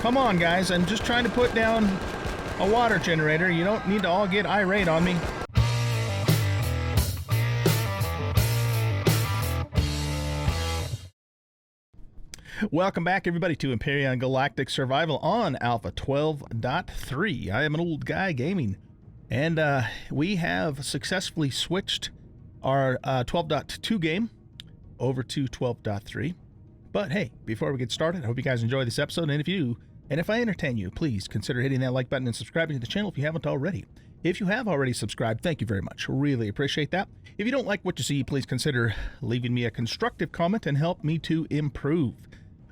Come on, guys. I'm just trying to put down a water generator. You don't need to all get irate on me. Welcome back, everybody, to Empyrion Galactic Survival on Alpha 12.3. I am an old guy gaming, and we have successfully switched our 12.2 game over to 12.3. But hey, before we get started, I hope you guys enjoy this episode, and if you do, and if I entertain you, please consider hitting that like button and subscribing to the channel if you haven't already. If you have already subscribed, thank you very much. Really appreciate that. If you don't like what you see, please consider leaving me a constructive comment and help me to improve.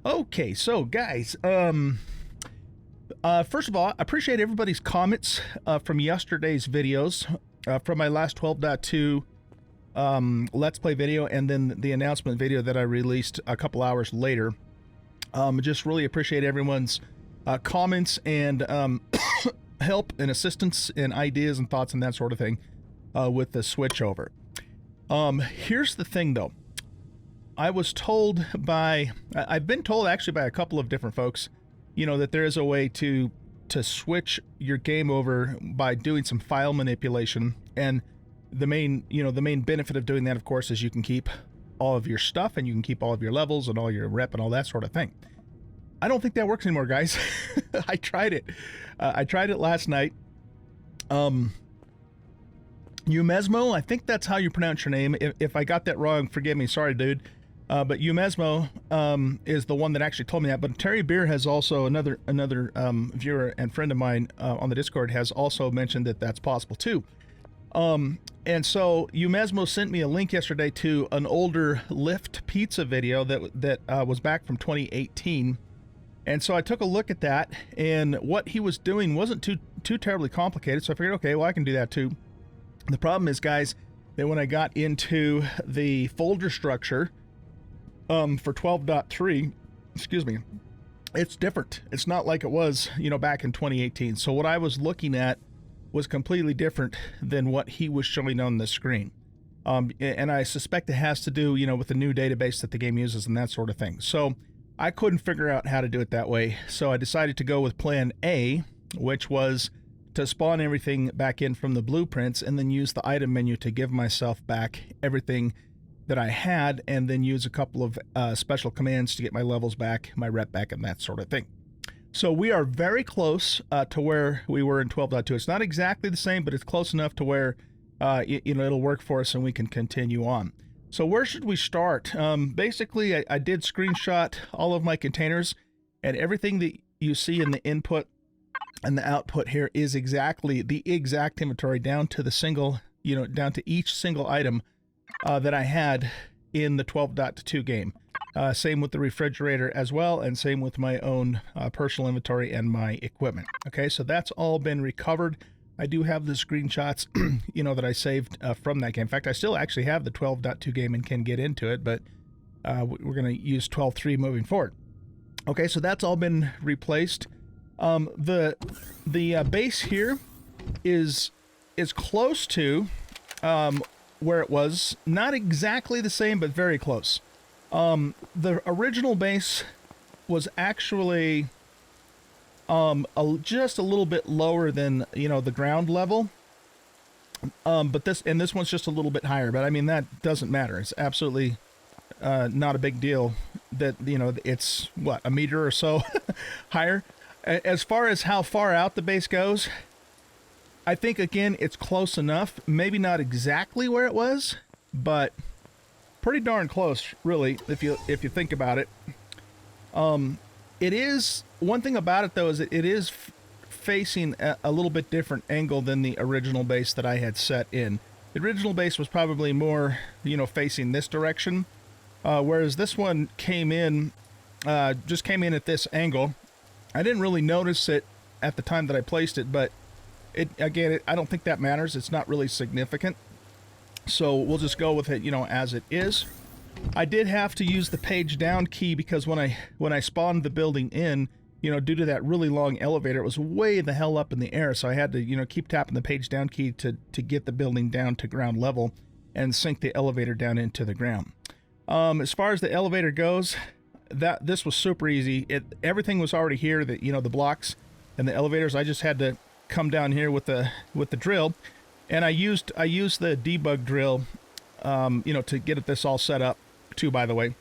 Okay, so guys, first of all, I appreciate everybody's comments from yesterday's videos, from my last 12.2 Let's Play video, and then the announcement video that I released a couple hours later. Just really appreciate everyone's comments and help and assistance and ideas and thoughts and that sort of thing with the switchover. Here's the thing, though. I've been told actually by a couple of different folks, you know, that there is a way to switch your game over by doing some file manipulation, and the main benefit of doing that, of course, is you can keep all of your stuff and you can keep all of your levels and all your rep and all that sort of thing. I don't think that works anymore, guys. I tried it. I tried it last night. Umesmo, I think that's how you pronounce your name. If I got that wrong, forgive me. Sorry, dude. But Umesmo is the one that actually told me that. But Terry Beer has also, another viewer and friend of mine on the Discord, has also mentioned that that's possible too. And so Umesmo sent me a link yesterday to an older Lyft pizza video that was back from 2018. And so I took a look at that, and what he was doing wasn't too terribly complicated. So I figured, okay, well, I can do that too. The problem is, guys, that when I got into the folder structure for 12.3, excuse me, it's different. It's not like it was, you know, back in 2018. So what I was looking at was completely different than what he was showing on the screen. And I suspect it has to do, you know, with the new database that the game uses and that sort of thing. So I couldn't figure out how to do it that way. So I decided to go with plan A, which was to spawn everything back in from the blueprints and then use the item menu to give myself back everything that I had, and then use a couple of special commands to get my levels back, my rep back, and that sort of thing. So we are very close to where we were in 12.2. It's not exactly the same, but it's close enough to where you know, it'll work for us and we can continue on. So where should we start? Basically, I did screenshot all of my containers, and everything that you see in the input and the output here is exactly the exact inventory down to the single, you know, down to each single item that I had in the 12.2 game. Same with the refrigerator as well, and same with my own personal inventory and my equipment. Okay, so that's all been recovered. I do have the screenshots, you know, that I saved from that game. In fact, I still actually have the 12.2 game and can get into it, but we're going to use 12.3 moving forward. Okay, so that's all been replaced. The base here is close to where it was. Not exactly the same, but very close. The original base was actually just a little bit lower than, you know, the ground level. But this one's just a little bit higher. But I mean, that doesn't matter. It's absolutely not a big deal that, you know, it's what, a meter or so higher. As far as how far out the base goes, I think, again, it's close enough. Maybe not exactly where it was, but pretty darn close, really, if you think about it. It is, one thing about it, though, is it is facing a little bit different angle than the original base that I had set in. The original base was probably more, you know, facing this direction, whereas this one came in, just came in at this angle. I didn't really notice it at the time that I placed it, but I don't think that matters. It's not really significant. So we'll just go with it, you know, as it is. I did have to use the page down key because when I spawned the building in, you know, due to that really long elevator, it was way the hell up in the air. So I had to, you know, keep tapping the page down key to get the building down to ground level and sink the elevator down into the ground. As far as the elevator goes, this was super easy. Everything was already here. That, you know, the blocks and the elevators. I just had to come down here with the drill, and I used the debug drill, you know, to get this all set up too. By the way,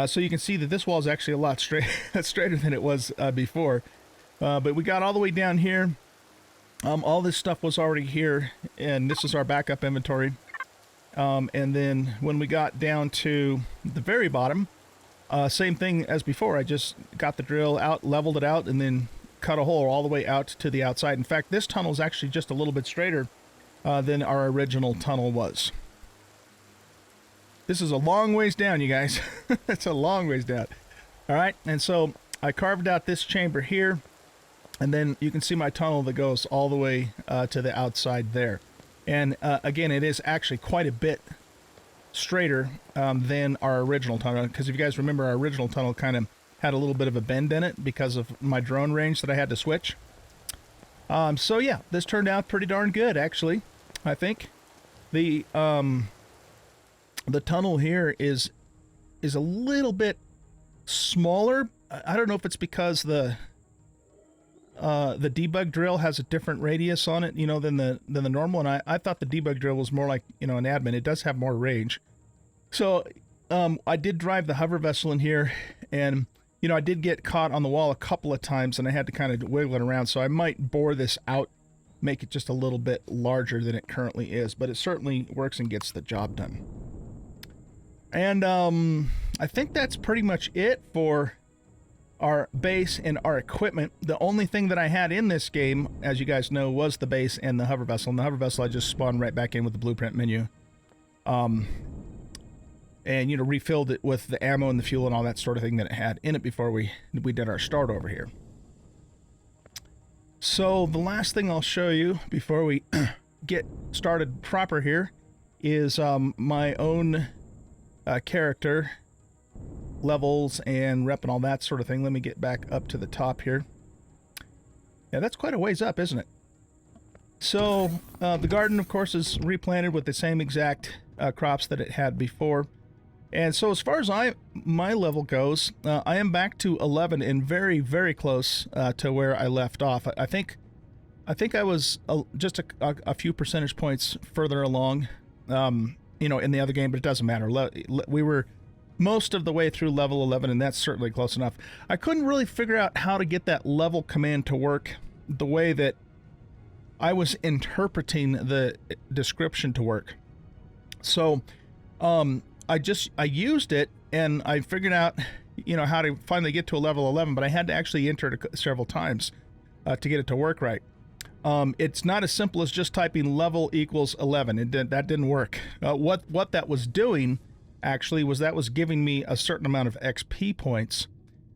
so you can see that this wall is actually a lot straighter than it was before. But we got all the way down here. All this stuff was already here, and this is our backup inventory. And then when we got down to the very bottom, same thing as before. I just got the drill out, leveled it out, and then cut a hole all the way out to the outside. In fact, this tunnel is actually just a little bit straighter than our original tunnel was. This is a long ways down, you guys. It's a long ways down. All right, and so I carved out this chamber here, and then you can see my tunnel that goes all the way to the outside there. And again, it is actually quite a bit straighter than our original tunnel, because if you guys remember, our original tunnel kind of had a little bit of a bend in it because of my drone range that I had to switch. So yeah, this turned out pretty darn good, actually. I think the tunnel here is a little bit smaller. I don't know if it's because the debug drill has a different radius on it, you know, than the normal. And I thought the debug drill was more like, you know, an admin. It does have more range. So I did drive the hover vessel in here, and you know, I did get caught on the wall a couple of times, and I had to kind of wiggle it around. So I might bore this out, make it just a little bit larger than it currently is, but it certainly works and gets the job done. And I think that's pretty much it for our base and our equipment. The only thing that I had in this game, as you guys know, was the base and the hover vessel. And the hover vessel I just spawned right back in with the blueprint menu. And, you know, refilled it with the ammo and the fuel and all that sort of thing that it had in it before we did our start over here. So the last thing I'll show you before we get started proper here is my own character levels and rep and all that sort of thing. Let me get back up to the top here. Yeah, that's quite a ways up, isn't it? So the garden, of course, is replanted with the same exact crops that it had before. And so as far as my level goes, I am back to 11 and very, very close to where I left off. I think I was just a few percentage points further along, you know, in the other game, but it doesn't matter. We were most of the way through level 11, and that's certainly close enough. I couldn't really figure out how to get that level command to work the way that I was interpreting the description to work. So, I used it, and I figured out, you know, how to finally get to a level 11, but I had to actually enter it several times to get it to work right. It's not as simple as just typing level equals 11. That didn't work. What that was doing, actually, was that was giving me a certain amount of XP points.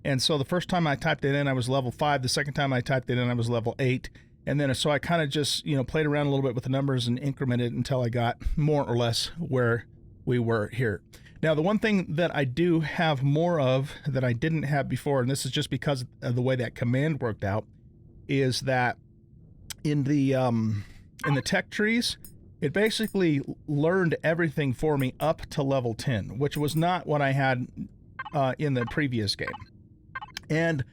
And so the first time I typed it in, I was level 5. The second time I typed it in, I was level 8. And then so I kind of just, you know, played around a little bit with the numbers and incremented until I got more or less where we were here. Now, the one thing that I do have more of that I didn't have before, and this is just because of the way that command worked out, is that in the tech trees, it basically learned everything for me up to level 10, which was not what I had in the previous game. And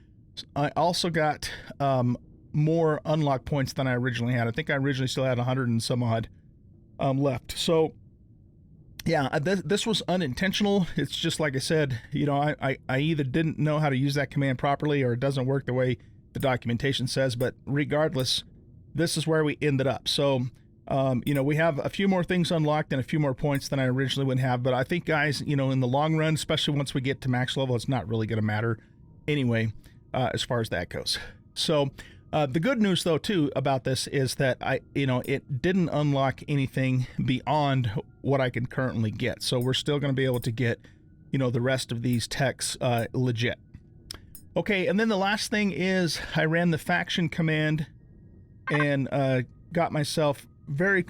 I also got more unlock points than I originally had. I think I originally still had 100 and some odd left. So yeah, this was unintentional. It's just like I said, you know, I either didn't know how to use that command properly, or it doesn't work the way the documentation says. But regardless, this is where we ended up. So, you know, we have a few more things unlocked and a few more points than I originally would have. But I think, guys, you know, in the long run, especially once we get to max level, it's not really going to matter anyway, as far as that goes. So the good news, though, too, about this is that it didn't unlock anything beyond what I can currently get. So we're still going to be able to get, you know, the rest of these techs legit. Okay, and then the last thing is I ran the faction command and got myself very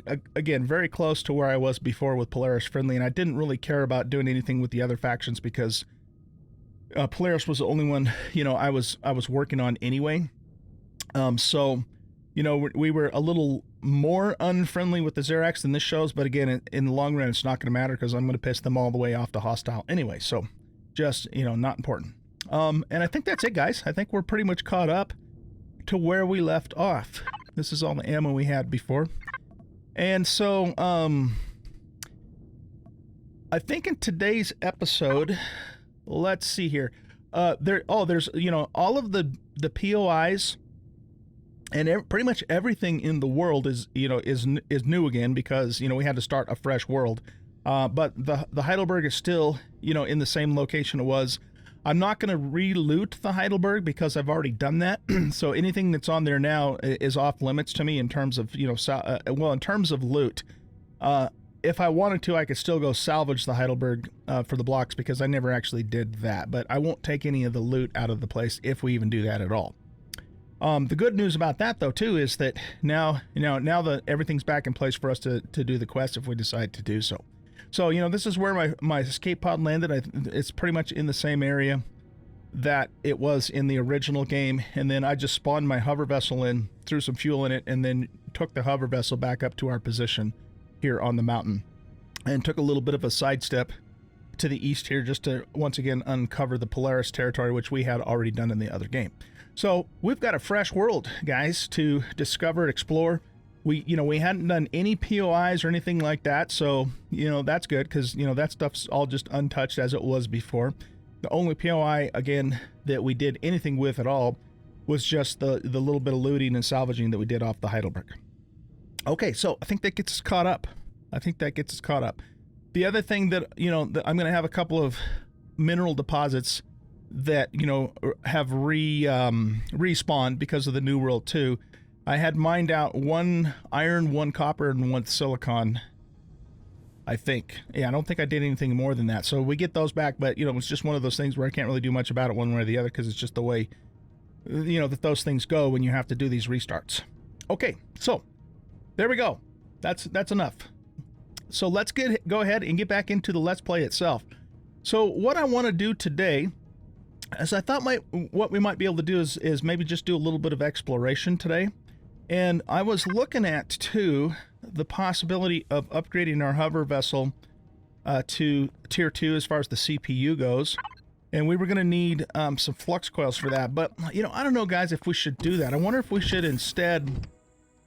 close to where I was before with Polaris Friendly, and I didn't really care about doing anything with the other factions because Polaris was the only one, you know, I was working on anyway. So, you know, we were a little more unfriendly with the Xerax than this shows, but again, in the long run, it's not going to matter because I'm going to piss them all the way off to hostile anyway. So, just, you know, not important. And I think that's it, guys. I think we're pretty much caught up to where we left off. This is all the ammo we had before. And so, I think in today's episode, let's see here. There's, you know, all of the POIs and pretty much everything in the world is, you know, is new again because, you know, we had to start a fresh world. But the Heidelberg is still, you know, in the same location it was. I'm not going to re-loot the Heidelberg because I've already done that. So anything that's on there now is off limits to me in terms of, you know, well, in terms of loot. If I wanted to, I could still go salvage the Heidelberg for the blocks because I never actually did that. But I won't take any of the loot out of the place if we even do that at all. The good news about that, though, too, is that now that everything's back in place for us to do the quest if we decide to do so. So, you know, this is where my escape pod landed. It's pretty much in the same area that it was in the original game. And then I just spawned my hover vessel in, threw some fuel in it, and then took the hover vessel back up to our position here on the mountain. And took a little bit of a sidestep to the east here just to, once again, uncover the Polaris territory, which we had already done in the other game. So we've got a fresh world, guys, to discover, explore. We hadn't done any POIs or anything like that, so, you know, that's good because, you know, that stuff's all just untouched as it was before. The only POI, again, that we did anything with at all was just the little bit of looting and salvaging that we did off the Heidelberg. Okay, so I think that gets us caught up. The other thing that, you know, that I'm going to have a couple of mineral deposits that, you know, have respawned because of the New World 2. I had mined out 1 iron, 1 copper, and 1 silicon, I think. Yeah, I don't think I did anything more than that. So we get those back, but, you know, it's just one of those things where I can't really do much about it one way or the other because it's just the way, you know, that those things go when you have to do these restarts. Okay, so there we go. That's enough. So let's go ahead and get back into the Let's Play itself. So what I want to do today, as I thought what we might be able to do is maybe just do a little bit of exploration today. And I was looking at, too, the possibility of upgrading our hover vessel to Tier 2 as far as the CPU goes. And we were going to need some flux coils for that. But, you know, I don't know, guys, if we should do that. I wonder if we should instead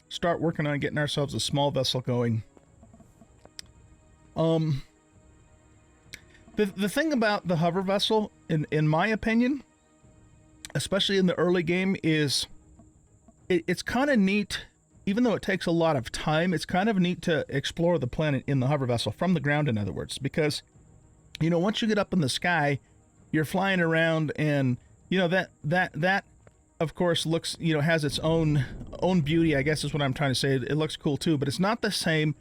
start working on getting ourselves a small vessel going. The thing about the hover vessel, in my opinion, especially in the early game, is it's kind of neat, even though it takes a lot of time, it's kind of neat to explore the planet in the hover vessel, from the ground, in other words, because, you know, once you get up in the sky, you're flying around, and, you know, that of course looks, you know, has its own beauty, I guess is what I'm trying to say. It looks cool too, but it's not the same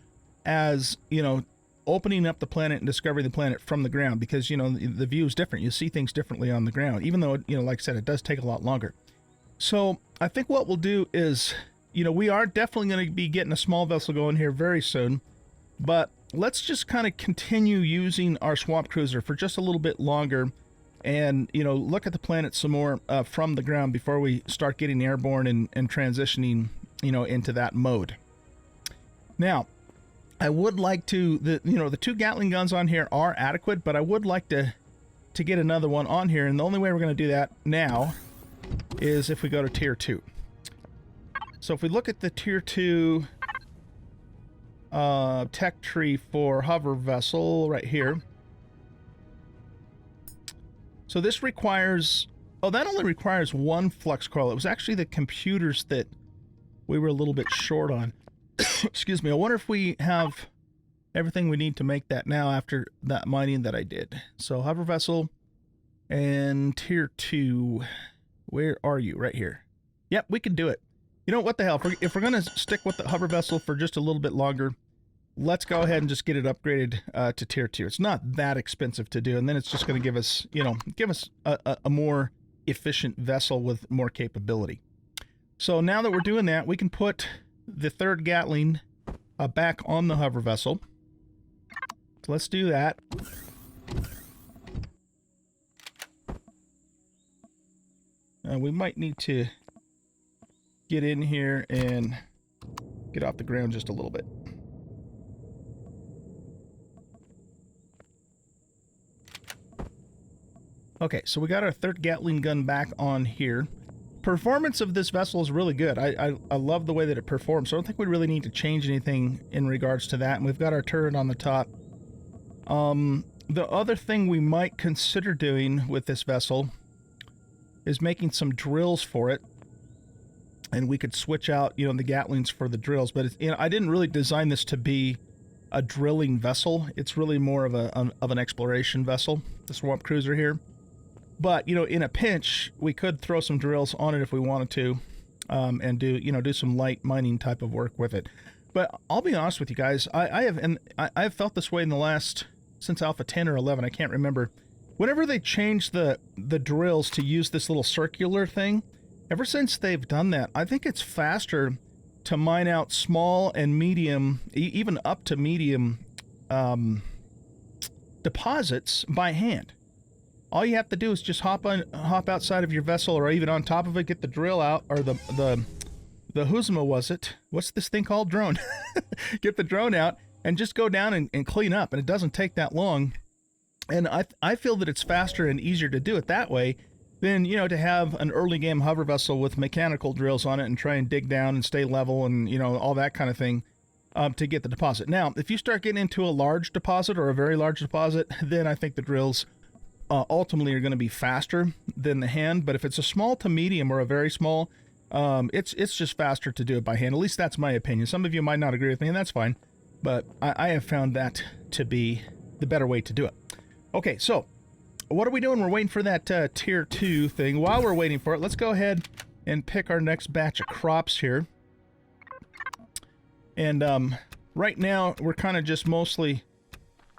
as, you know, opening up the planet and discovering the planet from the ground, because, you know, the view is different. You see things differently on the ground, even though, you know, like I said, it does take a lot longer. So I think what we'll do is, you know, we are definitely going to be getting a small vessel going here very soon, but let's just kind of continue using our swamp cruiser for just a little bit longer and, you know, look at the planet some more from the ground before we start getting airborne and transitioning, you know, into that mode. Now, I would like to, the 2 Gatling guns on here are adequate, but I would like to get another one on here, and the only way we're going to do that now is if we go to Tier 2. So if we look at the Tier 2 tech tree for hover vessel right here. So this requires, that only requires 1 flux coil. It was actually the computers that we were a little bit short on. Excuse me. I wonder if we have everything we need to make that now after that mining that I did. So hover vessel and Tier 2. Where are you? Right here. Yep, we can do it. You know what the hell? If we're going to stick with the hover vessel for just a little bit longer, let's go ahead and just get it upgraded to Tier 2. It's not that expensive to do, and then it's just going to give us, you know, a more efficient vessel with more capability. So now that we're doing that, we can put the 3rd Gatling back on the hover vessel. So let's do that. We might need to get in here and get off the ground just a little bit. Okay, so we got our third Gatling gun back on here. Performance of this vessel is really good. I love the way that it performs, so I don't think we really need to change anything in regards to that. And we've got our turret on the top. The other thing we might consider doing with this vessel is making some drills for it. And we could switch out, you know, the Gatlings for the drills. But, you know, I didn't really design this to be a drilling vessel. It's really more of an exploration vessel, the Swamp Cruiser here. But, you know, in a pinch, we could throw some drills on it if we wanted to, and do some light mining type of work with it. But I'll be honest with you guys, I've felt this way in the last, since Alpha 10 or 11, I can't remember. Whenever they changed the drills to use this little circular thing, ever since they've done that, I think it's faster to mine out small and medium, even up to medium deposits by hand. All you have to do is just hop outside of your vessel, or even on top of it, get the drill out, or the Huzma, was it? What's this thing called? Drone. Get the drone out and just go down and clean up, and it doesn't take that long. And I feel that it's faster and easier to do it that way than, you know, to have an early game hover vessel with mechanical drills on it and try and dig down and stay level and, you know, all that kind of thing to get the deposit. Now, if you start getting into a large deposit or a very large deposit, then I think the drills ultimately are going to be faster than the hand. But if it's a small to medium or a very small, it's just faster to do it by hand. At least that's my opinion. Some of you might not agree with me, and that's fine. But I have found that to be the better way to do it. Okay, so what are we doing? We're waiting for that tier 2 thing. While we're waiting for it, let's go ahead and pick our next batch of crops here. And right now, we're kind of just mostly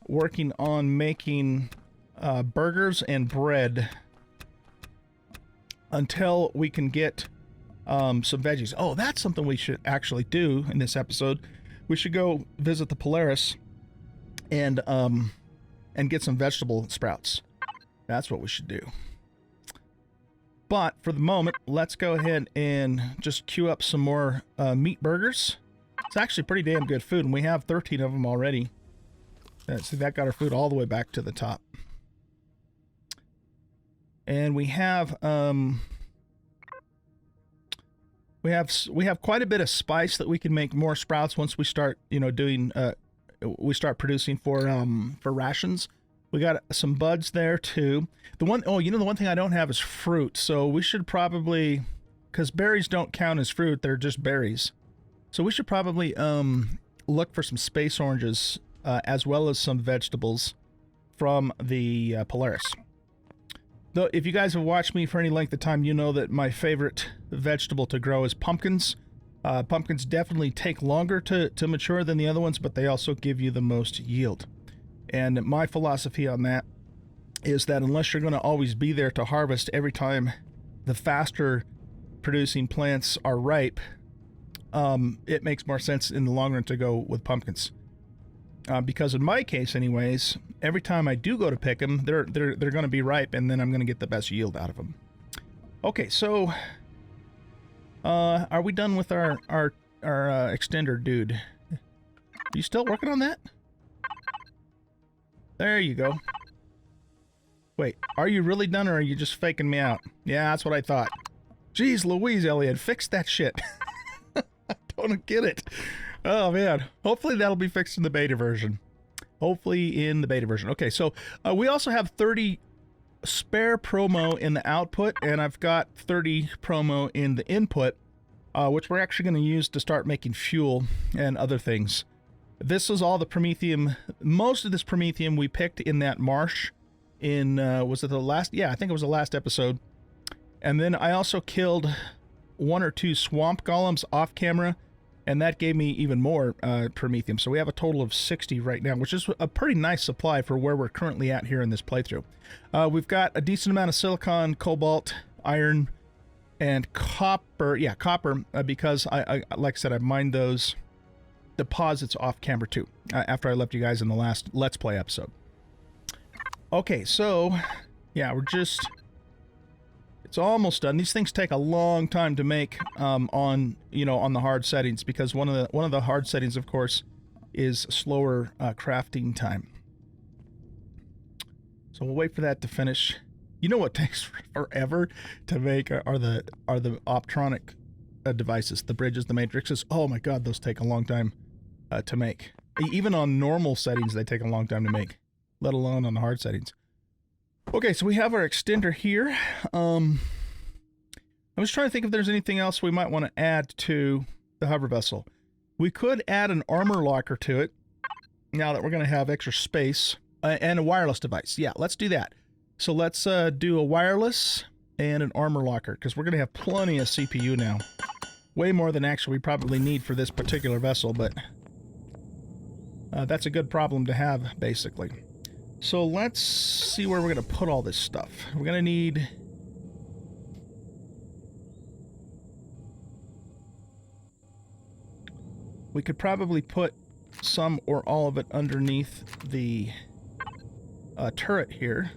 working on making burgers and bread until we can get some veggies. Oh, that's something we should actually do in this episode. We should go visit the Polaris and get some vegetable sprouts. That's what we should do. But for the moment, let's go ahead and just queue up some more meat burgers. It's actually pretty damn good food, and we have 13 of them already. See, that got our food all the way back to the top. And we have quite a bit of spice that we can make more sprouts once we start, you know, doing we start producing for rations. We got some buds there too. The one thing I don't have is fruit, so we should probably, because berries don't count as fruit, they're just berries. So we should probably look for some space oranges as well as some vegetables from the Polaris. Though, if you guys have watched me for any length of time, you know that my favorite vegetable to grow is pumpkins. Pumpkins definitely take longer to mature than the other ones, but they also give you the most yield. And my philosophy on that is that unless you're going to always be there to harvest every time the faster producing plants are ripe, it makes more sense in the long run to go with pumpkins. Because in my case anyways, every time I do go to pick them, they're going to be ripe, and then I'm going to get the best yield out of them. Okay, so are we done with our extender dude? Are you still working on that? There you go. Wait, are you really done, or are you just faking me out? Yeah, that's what I thought. Jeez Louise, Elliot, fix that shit. I don't get it. Oh, man. Hopefully that'll be fixed in the beta version. Hopefully in the beta version. Okay, so we also have 30 spare promo in the output, and I've got 30 promo in the input, which we're actually going to use to start making fuel and other things. This is all the Promethium. Most of this Promethium we picked in that marsh in, was it the last? Yeah, I think it was the last episode. And then I also killed 1 or 2 swamp golems off camera, and that gave me even more Promethium. So we have a total of 60 right now, which is a pretty nice supply for where we're currently at here in this playthrough. We've got a decent amount of silicon, cobalt, iron, and copper. Yeah, copper, because I like I said, I mined those deposits off camera too, after I left you guys in the last Let's Play episode. Okay, so yeah, it's almost done. These things take a long time to make on the hard settings, because one of the hard settings, of course, is slower crafting time. So we'll wait for that to finish. You know what takes forever to make are the optronic devices, the bridges, the matrices. Oh my god, those take a long time to make. Even on normal settings, they take a long time to make, let alone on the hard settings. Okay, so we have our extender here. I'm just trying to think if there's anything else we might want to add to the hover vessel. We could add an armor locker to it, now that we're going to have extra space, and a wireless device. Yeah, let's do that. So let's do a wireless and an armor locker, because we're going to have plenty of CPU now. Way more than actually we probably need for this particular vessel, but that's a good problem to have, basically. So let's see where we're going to put all this stuff. We're going to need... We could probably put some or all of it underneath the turret here.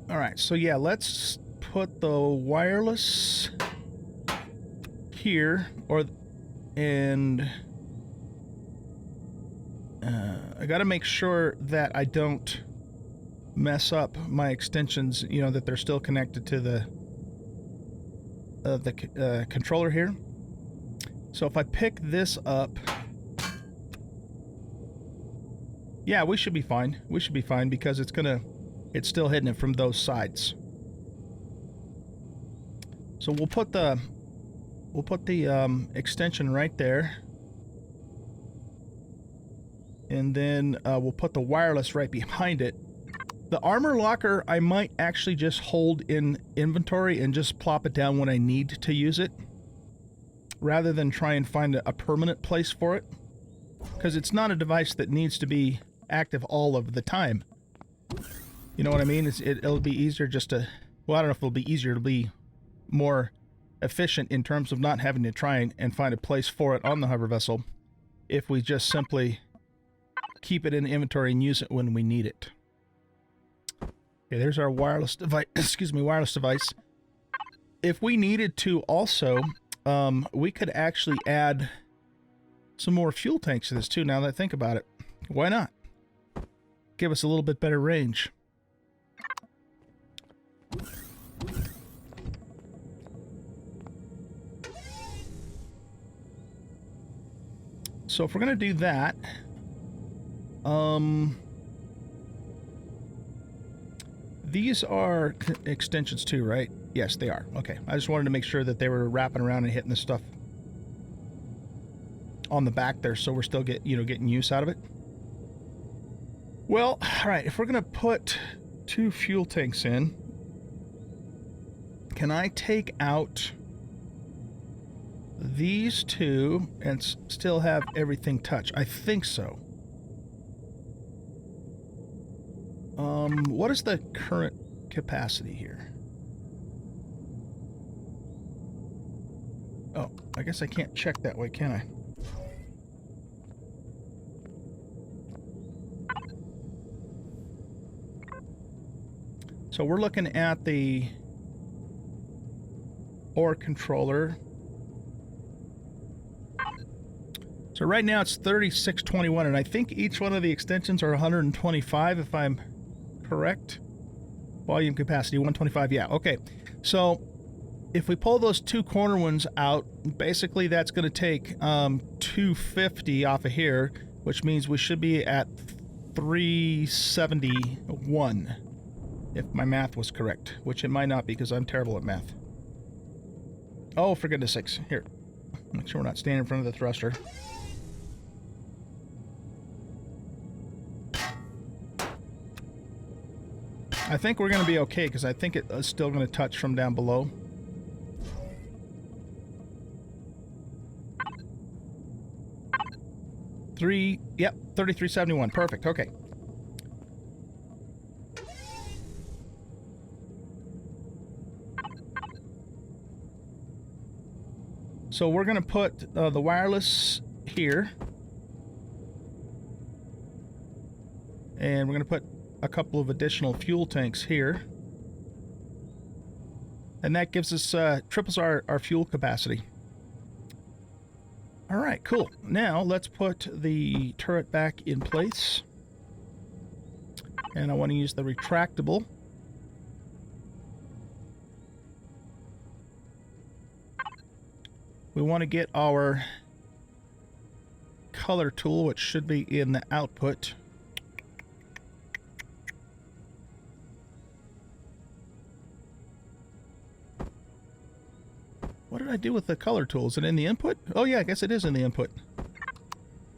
Alright, so yeah, let's put the wireless here, and I gotta make sure that I don't mess up my extensions, you know, that they're still connected to the controller here. So if I pick this up, yeah, we should be fine. We should be fine because it's still hitting it from those sides. So we'll put the extension right there, and then we'll put the wireless right behind it. The armor locker I might actually just hold in inventory and just plop it down when I need to use it, rather than try and find a permanent place for it, because it's not a device that needs to be active all of the time. You know what I mean? It'll be easier just to... Well, I don't know if it'll be easier to be more efficient in terms of not having to try and find a place for it on the hover vessel if we just simply keep it in inventory and use it when we need it. Okay, there's our wireless device. Excuse me, wireless device. If we needed to also, we could actually add some more fuel tanks to this too, now that I think about it. Why not? Give us a little bit better range. So if we're going to do that, these are extensions too, right? Yes, they are. Okay. I just wanted to make sure that they were wrapping around and hitting the stuff on the back there, so we're still getting use out of it. Well, all right. If we're going to put 2 fuel tanks in, can I take out these 2 and still have everything touch? I think so. What is the current capacity here? Oh, I guess I can't check that way, can I? So we're looking at the ore controller. So right now it's 3621, and I think each one of the extensions are 125, if I'm correct. Volume capacity 125. Yeah, okay. So if we pull those 2 corner ones out, basically that's going to take 250 off of here, which means we should be at 371, if my math was correct, which it might not be because I'm terrible at math. Oh, for goodness sakes. Here, make sure we're not standing in front of the thruster. I think we're going to be okay, because I think it's still going to touch from down below. Yep, 3371. Perfect. Okay. So we're going to put the wireless here. And we're going to put a couple of additional fuel tanks here. And that gives us, triples our fuel capacity. All right, cool. Now let's put the turret back in place. And I want to use the retractable. We want to get our color tool, which should be in the output. What did I do with the color tool? Is it in the input? Oh yeah, I guess it is in the input.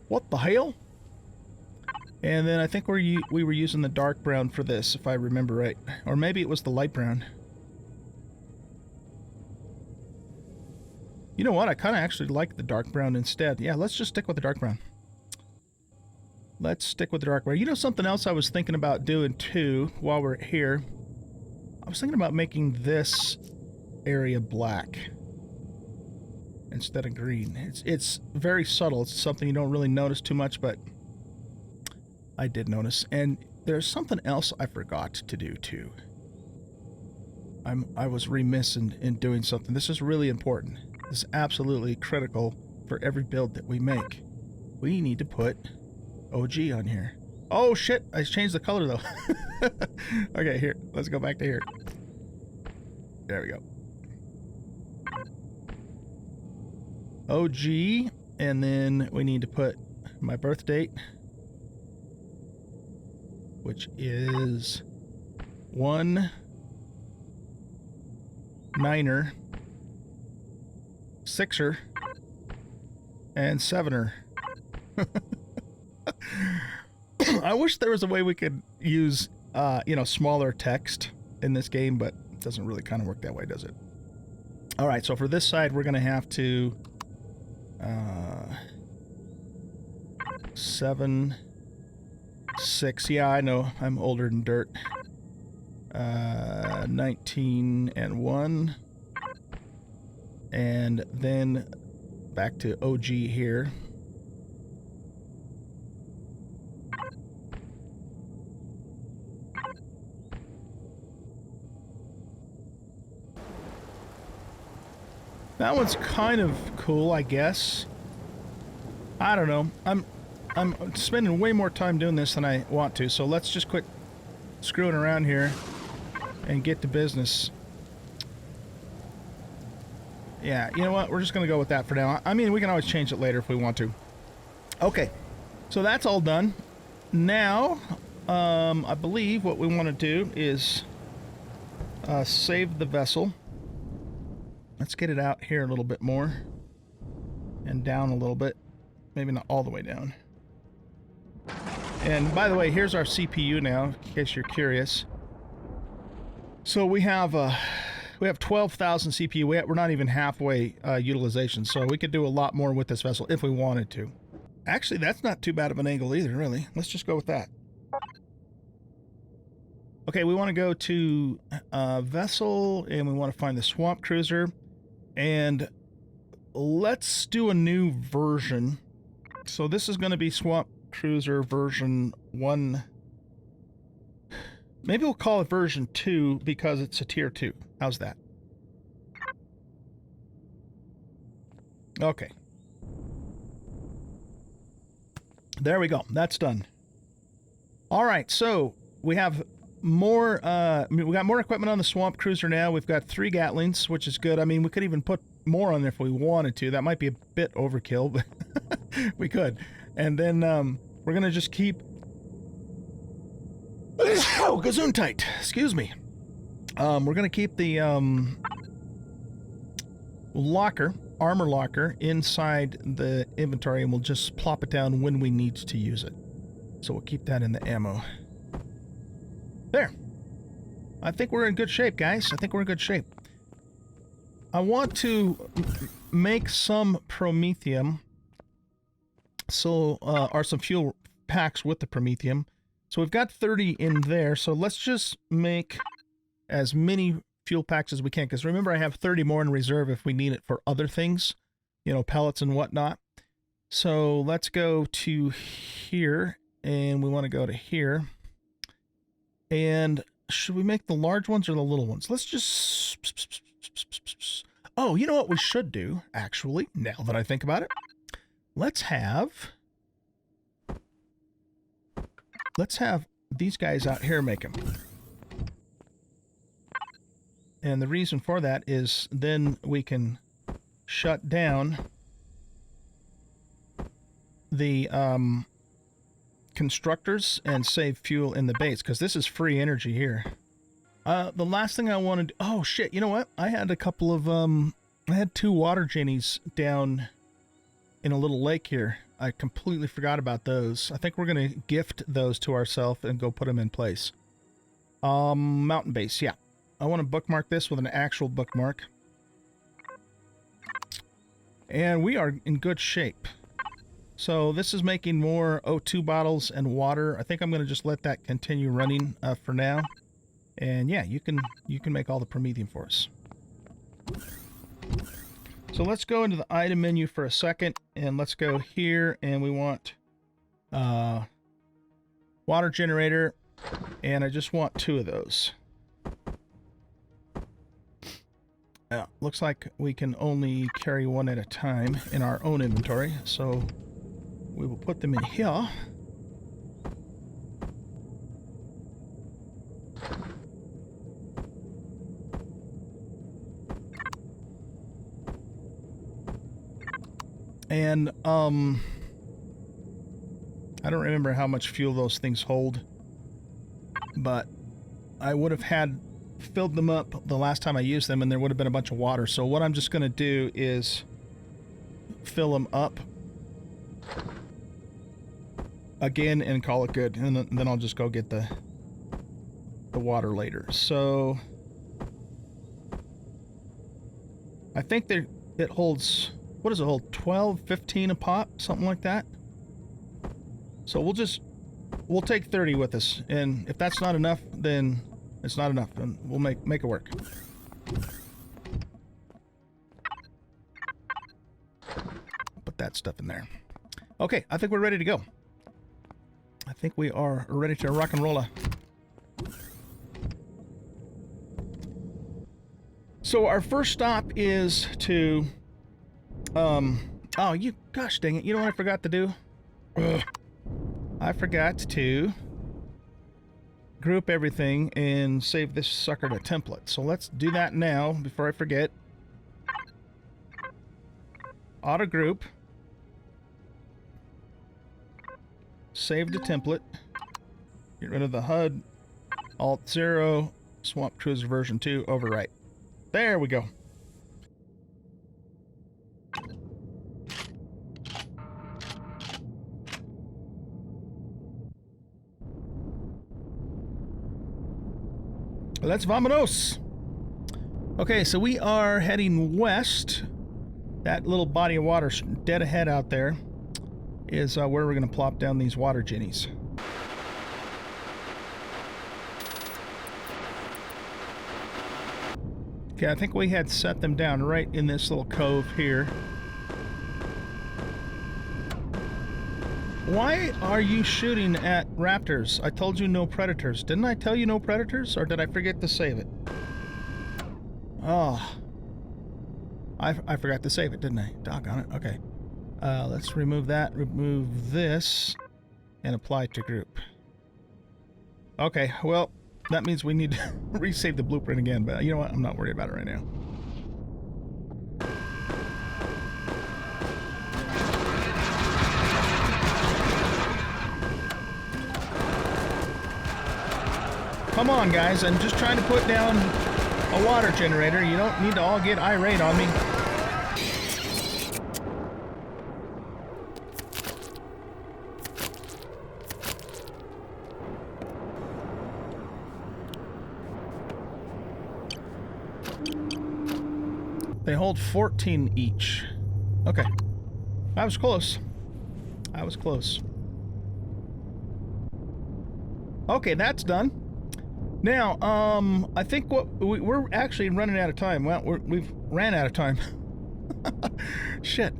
What the hell? And then I think we were using the dark brown for this, if I remember right. Or maybe it was the light brown. You know what? I kind of actually like the dark brown instead. Yeah, let's just stick with the dark brown. Let's stick with the dark brown. You know something else I was thinking about doing too while we're here? I was thinking about making this area black instead of green. It's very subtle. It's something you don't really notice too much, but I did notice. And there's something else I forgot to do too. I was remiss in doing something. This is really important. This is absolutely critical for every build that we make. We need to put OG on here. Oh shit, I changed the color though. Okay, here, let's go back to here. There we go. OG, and then we need to put my birth date, which is 1/9er, 6er, and 7er. I wish there was a way we could use, you know, smaller text in this game, but it doesn't really kind of work that way, does it? All right, so for this side, we're going to have to 7, 6. Yeah, I know. I'm older than dirt. 19 and 1. And then back to OG here. That one's kind of cool, I guess. I don't know. I'm spending way more time doing this than I want to, so let's just quit screwing around here and get to business. Yeah, you know what? We're just going to go with that for now. I mean, we can always change it later if we want to. Okay, so that's all done. Now, I believe what we want to do is save the vessel. Let's get it out here a little bit more. And down a little bit. Maybe not all the way down. And by the way, here's our CPU now, in case you're curious. So we have 12,000 CPU. We're not even halfway utilization, so we could do a lot more with this vessel if we wanted to. Actually, that's not too bad of an angle either, really. Let's just go with that. Okay, we want to go to vessel, and we want to find the swamp cruiser, and let's do a new version. So this is going to be swamp cruiser version 1. Maybe we'll call it version 2 because it's a tier 2. How's that? Okay. There we go. That's done. All right, so we have more, we got more equipment on the swamp cruiser now. We've got 3 Gatlings, which is good. I mean, we could even put more on there if we wanted to. That might be a bit overkill, but we could. And then we're going to just keep... Oh, Gesundheit. Excuse me. We're going to keep the armor locker, inside the inventory, and we'll just plop it down when we need to use it. So we'll keep that in the ammo. There. I think we're in good shape, guys. I think we're in good shape. I want to make some promethium, so or some fuel packs with the promethium. So we've got 30 in there, so let's just make as many fuel packs as we can, because remember, I have 30 more in reserve if we need it for other things, you know, pellets and whatnot. So let's go to here, and we want to go to here. And should we make the large ones or the little ones? Let's just... Oh, you know what we should do, actually, now that I think about it? let's have these guys out here make them. And the reason for that is then we can shut down the constructors and save fuel in the base, because this is free energy here. The last thing I wanted... Oh, shit. You know what? I had a couple of... I had 2 water genies down in a little lake here. I completely forgot about those. I think we're going to gift those to ourselves and go put them in place. Mountain base, yeah. I want to bookmark this with an actual bookmark. And we are in good shape. So this is making more O2 bottles and water. I think I'm going to just let that continue running for now. And yeah, you can make all the Promethium for us. So let's go into the item menu for a second, and let's go here, and we want water generator, and I just want 2 of those. Looks like we can only carry 1 at a time in our own inventory, so we will put them in here. And, I don't remember how much fuel those things hold, but I would have had filled them up the last time I used them, and there would have been a bunch of water. So what I'm just going to do is fill them up again and call it good, and then I'll just go get the water later. So I think it holds... What does it hold? 12, 15 a pop? Something like that? So we'll take 30 with us. And if that's not enough, then it's not enough. And we'll make it work. Put that stuff in there. Okay, I think we're ready to go. I think we are ready to rock and roll. So our first stop is to... oh, gosh dang it. You know what I forgot to do? Ugh. I forgot to group everything and save this sucker to template. So let's do that now before I forget. Auto group. Save to template. Get rid of the HUD. Alt 0. Swamp Cruiser version 2. Overwrite. There we go. Let's vamonos! Okay, so we are heading west. That little body of water dead ahead out there is where we're going to plop down these water genies. Okay, I think we had set them down right in this little cove here. Why are you shooting at raptors? I told you no predators. Didn't I tell you no predators? Or did I forget to save it? Oh. I forgot to save it, didn't I? Doggone it. Okay. Let's remove that. Remove this. And apply to group. Okay, well, that means we need to resave the blueprint again. But you know what? I'm not worried about it right now. Come on, guys. I'm just trying to put down a water generator. You don't need to all get irate on me. They hold 14 each. Okay. I was close. I was close. Okay, that's done. Now, I think we're actually running out of time. Well, we've ran out of time. Shit.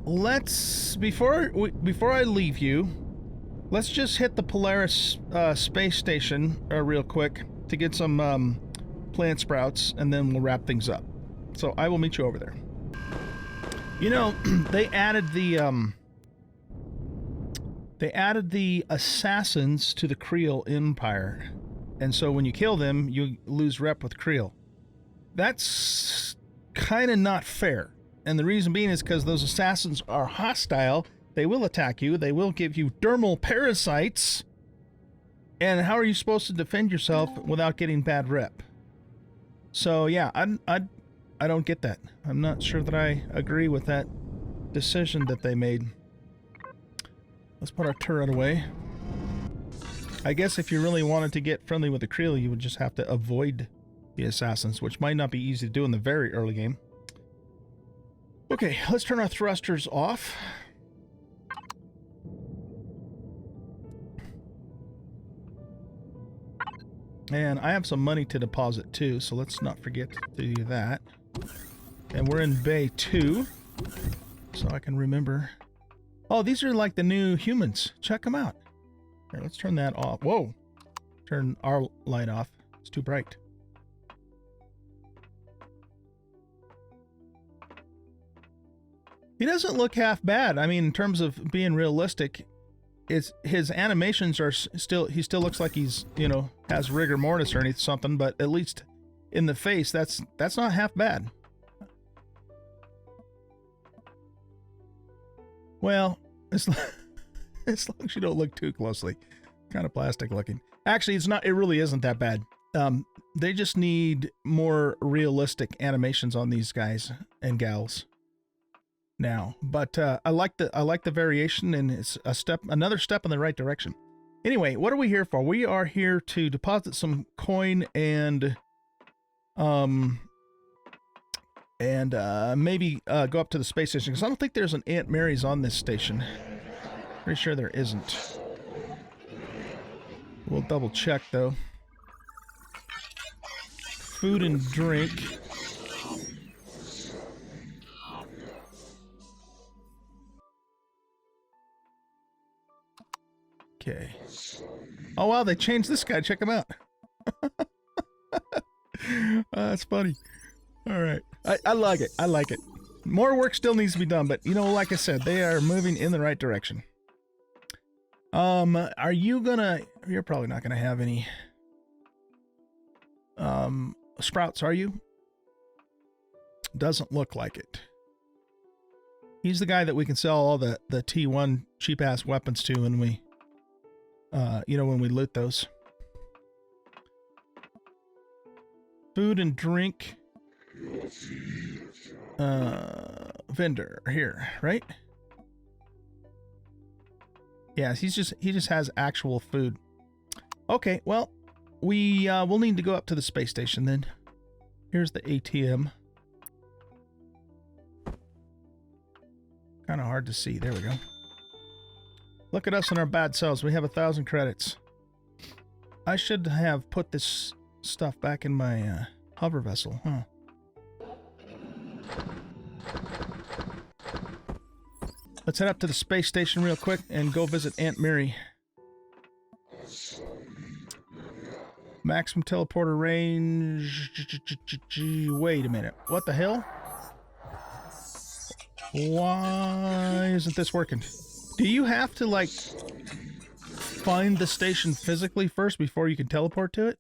Let's before I leave you, let's just hit the Polaris space station real quick to get some plant sprouts, and then we'll wrap things up. So I will meet you over there. You know, they added the assassins to the Creel Empire. And so when you kill them, you lose rep with Creel. That's kind of not fair. And the reason being is because those assassins are hostile. They will attack you. They will give you dermal parasites. And how are you supposed to defend yourself without getting bad rep? So yeah, I don't get that. I'm not sure that I agree with that decision that they made. Let's put our turret away. I guess if you really wanted to get friendly with the Creel, you would just have to avoid the assassins, which might not be easy to do in the very early game. Okay, let's turn our thrusters off. And I have some money to deposit too, so let's not forget to do that. And we're in Bay 2, so I can remember. Oh, these are like the new humans. Check them out. Here, let's turn that off. Whoa! Turn our light off. It's too bright. He doesn't look half bad. I mean, in terms of being realistic, his animations are still, he still looks like he's, you know, has rigor mortis or anything, something, but at least in the face, that's not half bad. Well, as long as you don't look too closely. Kind of plastic looking. Actually, it's not, it really isn't that bad. They just need more realistic animations on these guys and gals now. But I like the variation, and it's another step in the right direction. Anyway, what are we here for? We are here to deposit some coin and maybe go up to the space station, because I don't think there's an Aunt Mary's on this station. Pretty sure there isn't. We'll double check though. Food and drink. Okay. Oh wow, they changed this guy. Check him out. That's funny. All right. I like it. I like it. More work still needs to be done, but you know, like I said, they are moving in the right direction. Are you gonna... You're probably not gonna have any sprouts, are you? Doesn't look like it. He's the guy that we can sell all the T1 cheap-ass weapons to when we, you know, when we loot those. Food and drink. Vendor here, right? Yeah, he just has actual food. Okay, well, we'll need to go up to the space station then. Here's the ATM. Kind of hard to see. There we go. Look at us and our bad selves. We have 1,000 credits. I should have put this stuff back in my hover vessel, huh? Let's head up to the space station real quick and go visit Aunt Mary. Maximum teleporter range. Wait a minute. What the hell? Why isn't this working? Do you have to, like, find the station physically first before you can teleport to it?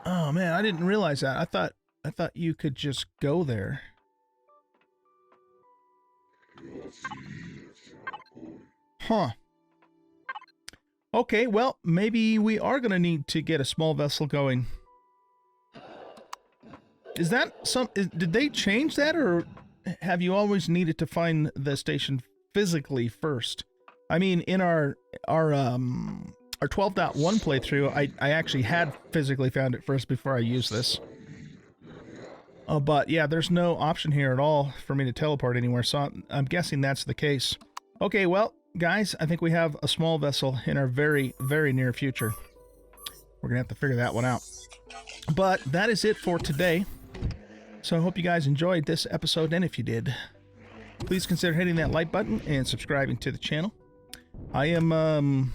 Oh man, I didn't realize that. I thought you could just go there. Huh. Okay, well, maybe we are going to need to get a small vessel going. Is that did they change that, or have you always needed to find the station physically first? I mean, in our 12.1 playthrough, I actually had physically found it first before I used this. But yeah, there's no option here at all for me to teleport anywhere, so I'm guessing that's the case. Okay, well, guys, I think we have a small vessel in our very, very near future. We're gonna have to figure that one out. But that is it for today. So I hope you guys enjoyed this episode, and if you did, please consider hitting that like button and subscribing to the channel. I am,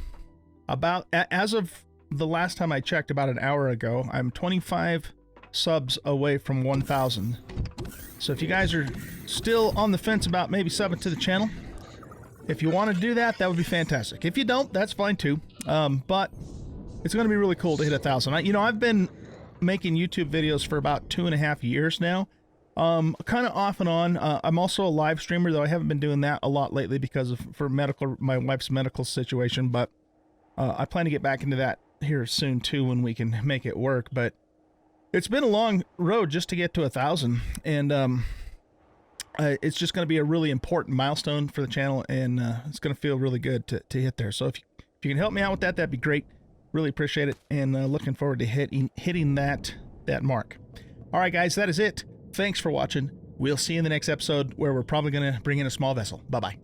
as of the last time I checked about an hour ago. I'm 25 subs away from 1,000. So if you guys are still on the fence about maybe subbing to the channel, if you want to do that, that would be fantastic. If you don't, that's fine too. But it's going to be really cool to hit 1,000. You know, I've been making YouTube videos for about 2.5 years now. Kind of off and on. I'm also a live streamer, though I haven't been doing that a lot lately because of my wife's medical situation. But I plan to get back into that here soon too when we can make it work. But it's been a long road just to get to 1,000, and it's just going to be a really important milestone for the channel, and it's going to feel really good to hit there. So if you can help me out with that, that'd be great. Really appreciate it, and looking forward to hitting that mark. All right, guys, that is it. Thanks for watching. We'll see you in the next episode, where we're probably going to bring in a small vessel. Bye-bye.